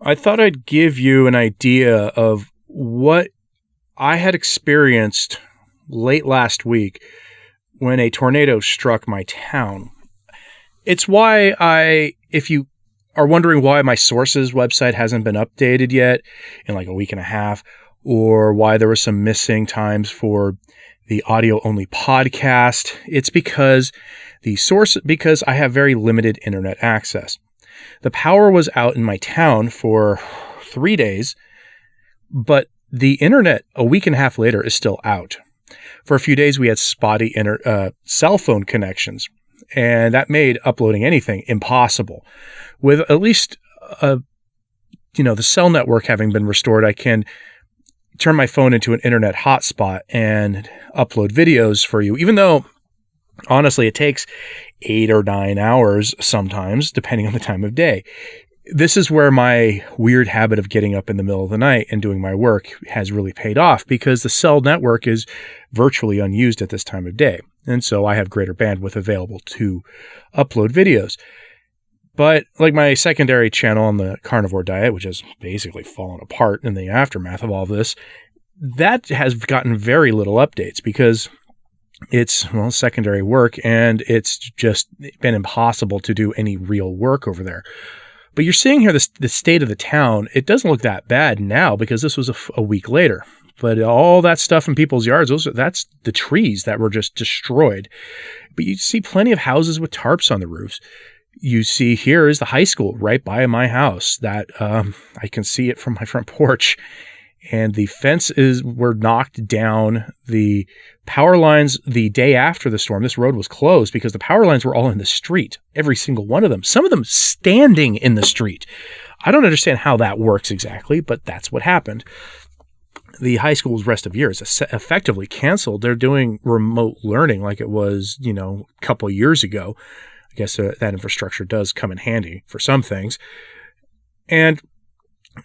I thought I'd give you an idea of what I had experienced late last week when a tornado struck my town. It's why if you are wondering why my sources website hasn't been updated yet in like a week and a half, or why there were some missing times for the audio only podcast, it's because because I have very limited internet access. The power was out in my town for 3 days, but the internet a week and a half later is still out. For a few days, we had spotty cell phone connections, and that made uploading anything impossible. With at least, the cell network having been restored, I can turn my phone into an internet hotspot and upload videos for you, even though, honestly, it takes 8 or 9 hours sometimes, depending on the time of day. This is where my weird habit of getting up in the middle of the night and doing my work has really paid off, because the cell network is virtually unused at this time of day. And so I have greater bandwidth available to upload videos. But like my secondary channel on the carnivore diet, which has basically fallen apart in the aftermath of all this, that has gotten very little updates because it's, secondary work, and it's just been impossible to do any real work over there. But you're seeing here the state of the town. It doesn't look that bad now because this was a week later. But all that stuff in people's yards, that's the trees that were just destroyed. But you see plenty of houses with tarps on the roofs. You see here is the high school right by my house that I can see it from my front porch. And the fences were knocked down. The power lines, the day after the storm, this road was closed because the power lines were all in the street, every single one of them, some of them standing in the street. I don't understand how that works exactly, but that's what happened. The high school's rest of year is effectively canceled. They're doing remote learning like it was, a couple years ago. I guess that infrastructure does come in handy for some things. And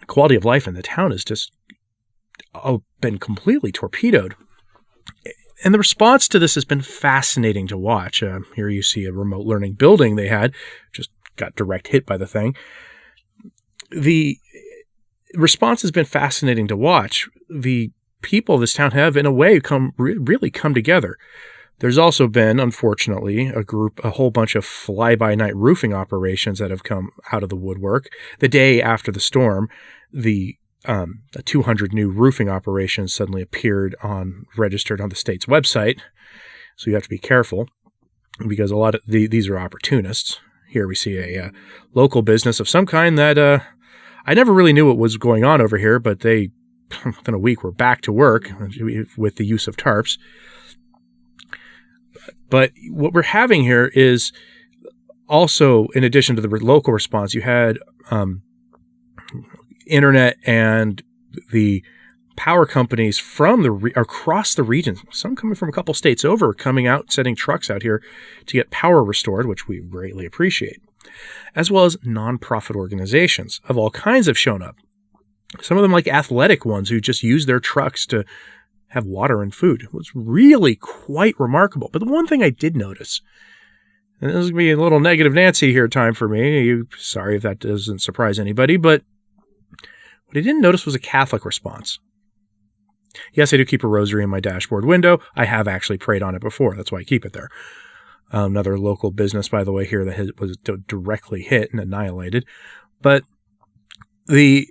quality of life in the town is just been completely torpedoed. And the response to this has been fascinating to watch. Here you see a remote learning building they had, just got direct hit by the thing. The response has been fascinating to watch. The people of this town have, in a way, really come together. There's also been, unfortunately, a whole bunch of fly-by-night roofing operations that have come out of the woodwork. The day after the storm, the 200 new roofing operations suddenly appeared registered on the state's website. So you have to be careful because a lot of these are opportunists. Here we see a local business of some kind that I never really knew what was going on over here, but they, within a week, were back to work with the use of tarps. But what we're having here is also, in addition to the local response, you had internet and the power companies from across the region, some coming from a couple states over, coming out, sending trucks out here to get power restored, which we greatly appreciate, as well as nonprofit organizations of all kinds have shown up. Some of them like athletic ones who just use their trucks to have water and food. It was really quite remarkable. But the one thing I did notice, and this is going to be a little negative Nancy here time for me. Sorry if that doesn't surprise anybody, but what I didn't notice was a Catholic response. Yes, I do keep a rosary in my dashboard window. I have actually prayed on it before. That's why I keep it there. Another local business, by the way, here that was directly hit and annihilated. But the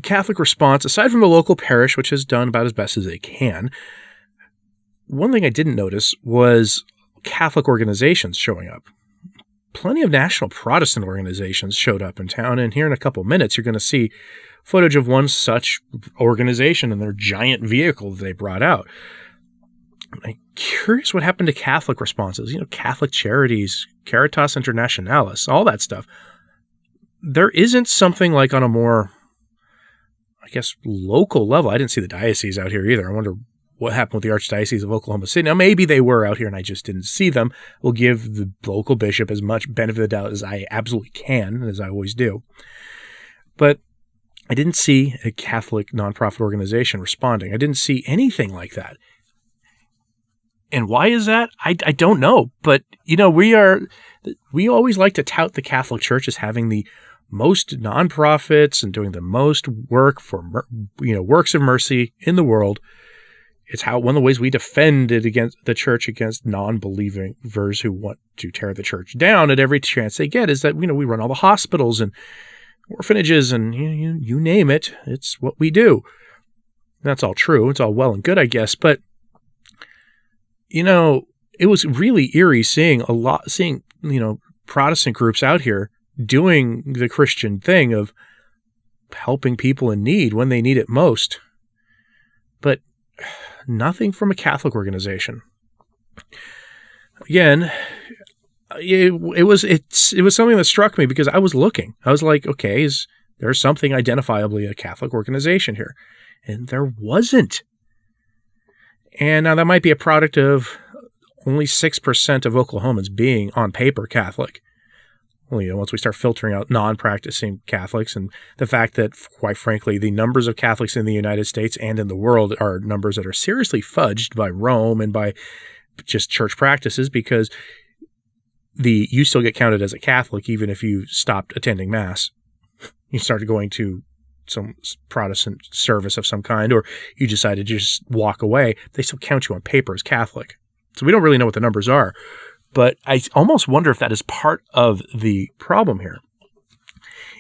Catholic response, aside from the local parish, which has done about as best as they can, one thing I didn't notice was Catholic organizations showing up. Plenty of national Protestant organizations showed up in town, and here in a couple minutes, you're going to see footage of one such organization and their giant vehicle that they brought out. I'm curious what happened to Catholic responses, Catholic Charities, Caritas Internationalis, all that stuff. There isn't something like on a more, local level. I didn't see the diocese out here either. I wonder what happened with the Archdiocese of Oklahoma City. Now, maybe they were out here and I just didn't see them. We'll give the local bishop as much benefit of the doubt as I absolutely can, as I always do. But I didn't see a Catholic nonprofit organization responding. I didn't see anything like that. And why is that? I don't know. But, we always like to tout the Catholic Church as having the most nonprofits and doing the most work for, works of mercy in the world. It's one of the ways we defend it against the church against non-believers who want to tear the church down at every chance they get is that, we run all the hospitals and orphanages and you name it. It's what we do. That's all true. It's all well and good, I guess. But, it was really eerie seeing Protestant groups out here doing the Christian thing of helping people in need when they need it most. But nothing from a Catholic organization. Again, it was something that struck me because I was looking. I was like, okay, is there something identifiably a Catholic organization here? And there wasn't. And now that might be a product of only 6% of Oklahomans being on paper Catholic. Well, once we start filtering out non-practicing Catholics and the fact that, quite frankly, the numbers of Catholics in the United States and in the world are numbers that are seriously fudged by Rome and by just church practices because you still get counted as a Catholic even if you stopped attending Mass. You started going to some Protestant service of some kind or you decided to just walk away. They still count you on paper as Catholic. So we don't really know what the numbers are. But I almost wonder if that is part of the problem here,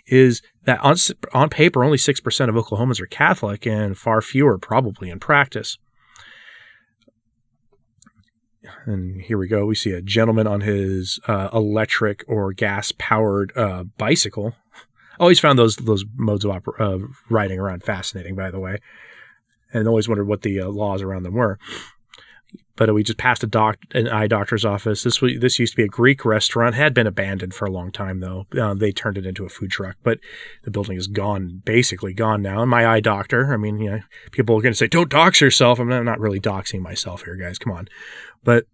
is that on paper, only 6% of Oklahomans are Catholic and far fewer probably in practice. And here we go. We see a gentleman on his electric or gas-powered bicycle. I always found those modes of riding around fascinating, by the way, and always wondered what the laws around them were. But we just passed an eye doctor's office. This used to be a Greek restaurant. Had been abandoned for a long time, though. They turned it into a food truck. But the building is basically gone now. And my eye doctor, people are going to say, don't dox yourself. I'm not really doxing myself here, guys. Come on. But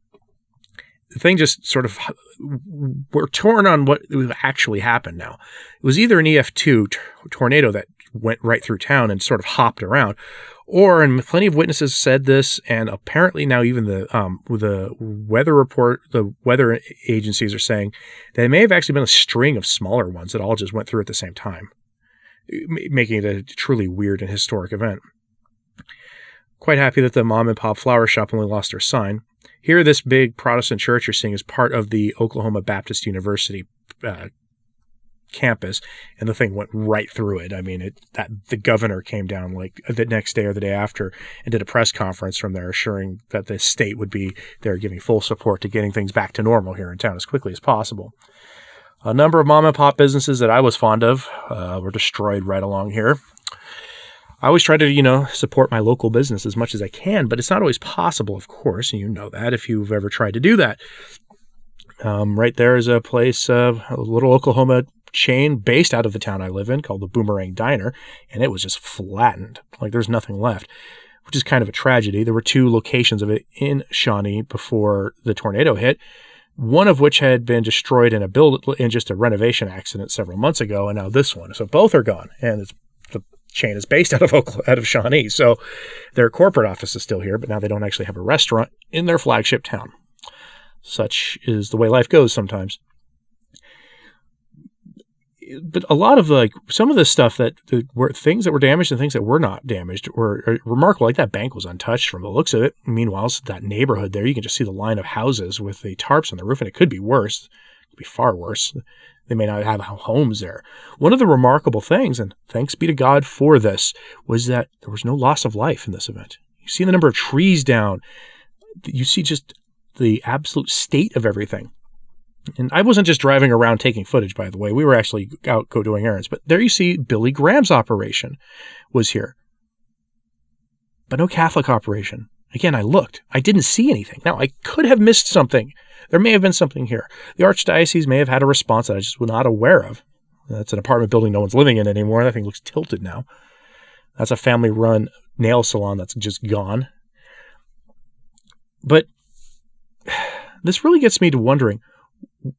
the thing just sort of, we're torn on what actually happened now. It was either an EF2 tornado that went right through town and sort of hopped around, and plenty of witnesses said this, and apparently now even the weather agencies are saying that it may have actually been a string of smaller ones that all just went through at the same time, making it a truly weird and historic event. Quite happy that the mom and pop flower shop only lost their sign. Here, this big Protestant church you're seeing is part of the Oklahoma Baptist University campus, and the thing went right through it. The governor came down like the next day or the day after and did a press conference from there, assuring that the state would be there giving full support to getting things back to normal here in town as quickly as possible. A number of mom and pop businesses that I was fond of were destroyed right along here. I always try to, support my local business as much as I can, but it's not always possible, of course, and you know that if you've ever tried to do that. Right there is a place, a little Oklahoma chain based out of the town I live in called the Boomerang Diner, and it was just flattened. Like there's nothing left, which is kind of a tragedy. There were 2 locations of it in Shawnee before the tornado hit, one of which had been destroyed in just a renovation accident several months ago, and now this one. So both are gone, and the chain is based out of Shawnee. So their corporate office is still here, but now they don't actually have a restaurant in their flagship town. Such is the way life goes sometimes. But a lot of some of the stuff that were things that were damaged and things that were not damaged were remarkable. Like that bank was untouched from the looks of it. Meanwhile, that neighborhood there, you can just see the line of houses with the tarps on the roof, and it could be worse. It could be far worse. They may not have homes there. One of the remarkable things, and thanks be to God for this, was that there was no loss of life in this event. You see the number of trees down. You see just the absolute state of everything. And I wasn't just driving around taking footage, by the way. We were actually out doing errands. But there you see Billy Graham's operation was here. But no Catholic operation. Again, I looked. I didn't see anything. Now, I could have missed something. There may have been something here. The Archdiocese may have had a response that I just was not aware of. That's an apartment building no one's living in anymore. That thing looks tilted now. That's a family-run nail salon that's just gone. But this really gets me to wondering,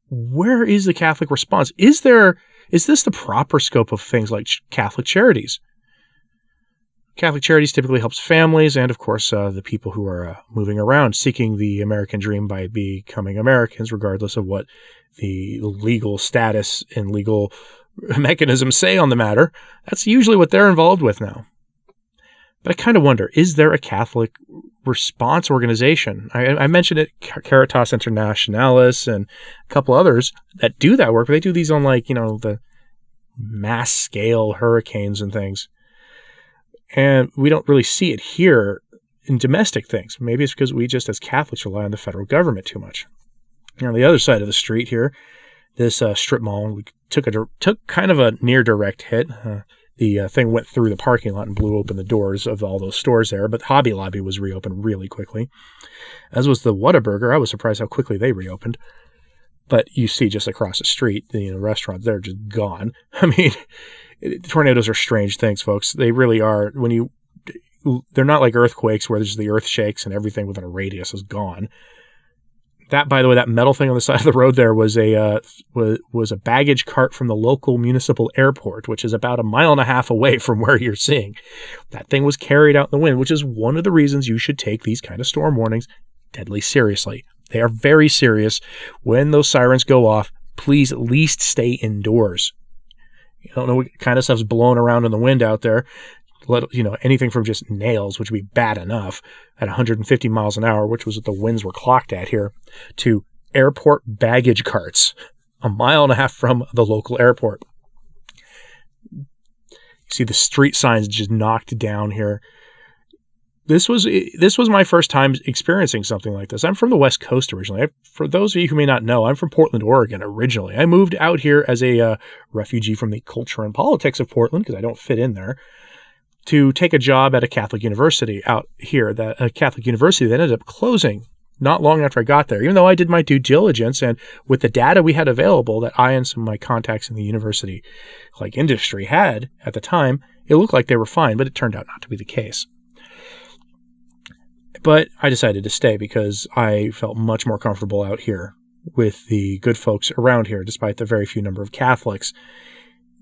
where is the Catholic response? Is this the proper scope of things like Catholic charities? Catholic charities typically helps families and, of course, the people who are moving around, seeking the American dream by becoming Americans, regardless of what the legal status and legal mechanisms say on the matter. That's usually what they're involved with now. But I kind of wonder, is there a Catholic response organization? I mentioned it, Caritas Internationalis and a couple others that do that work, but they do these on the mass scale hurricanes and things. And we don't really see it here in domestic things. Maybe it's because we just as Catholics rely on the federal government too much. And on the other side of the street here, this strip mall, we took kind of a near direct hit. The thing went through the parking lot and blew open the doors of all those stores there, but Hobby Lobby was reopened really quickly, as was the Whataburger. I was surprised how quickly they reopened. But you see just across the street, the restaurants, they're just gone. I mean, tornadoes are strange things, folks. They really are. They're not like earthquakes where there's the earth shakes and everything within a radius is gone. That, by the way, that metal thing on the side of the road there was a baggage cart from the local municipal airport, which is about 1.5 miles away from where you're seeing. That thing was carried out in the wind, which is one of the reasons you should take these kind of storm warnings deadly seriously. They are very serious. When those sirens go off, please at least stay indoors. You don't know what kind of stuff's blowing around in the wind out there. Anything from just nails, which would be bad enough, at 150 miles an hour, which was what the winds were clocked at here, to airport baggage carts 1.5 miles from the local airport. You see the street signs just knocked down here. This was my first time experiencing something like this. I'm from the West Coast originally. For those of you who may not know, I'm from Portland, Oregon originally. I moved out here as a refugee from the culture and politics of Portland because I don't fit in there, to take a job at a Catholic university out here, a Catholic university that ended up closing not long after I got there, even though I did my due diligence. And with the data we had available that I and some of my contacts in the university industry had at the time, it looked like they were fine, but it turned out not to be the case. But I decided to stay because I felt much more comfortable out here with the good folks around here, despite the very few number of Catholics.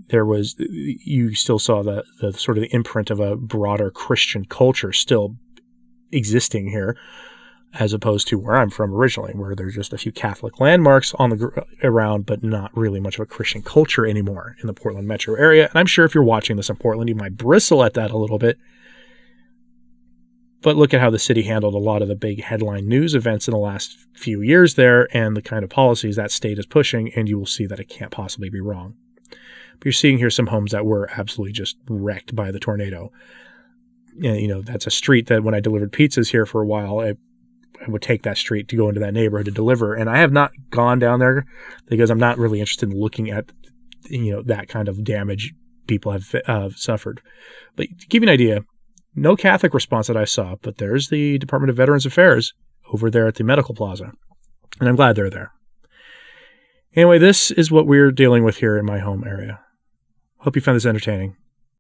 You still saw the sort of the imprint of a broader Christian culture still existing here, as opposed to where I'm from originally, where there's just a few Catholic landmarks around, but not really much of a Christian culture anymore in the Portland metro area. And I'm sure if you're watching this in Portland, you might bristle at that a little bit. But look at how the city handled a lot of the big headline news events in the last few years there and the kind of policies that state is pushing, and you will see that it can't possibly be wrong. But you're seeing here some homes that were absolutely just wrecked by the tornado. And, that's a street that when I delivered pizzas here for a while, I would take that street to go into that neighborhood to deliver. And I have not gone down there because I'm not really interested in looking at, that kind of damage people have suffered. But to give you an idea, no Catholic response that I saw, but there's the Department of Veterans Affairs over there at the Medical Plaza. And I'm glad they're there. Anyway, this is what we're dealing with here in my home area. Hope you found this entertaining.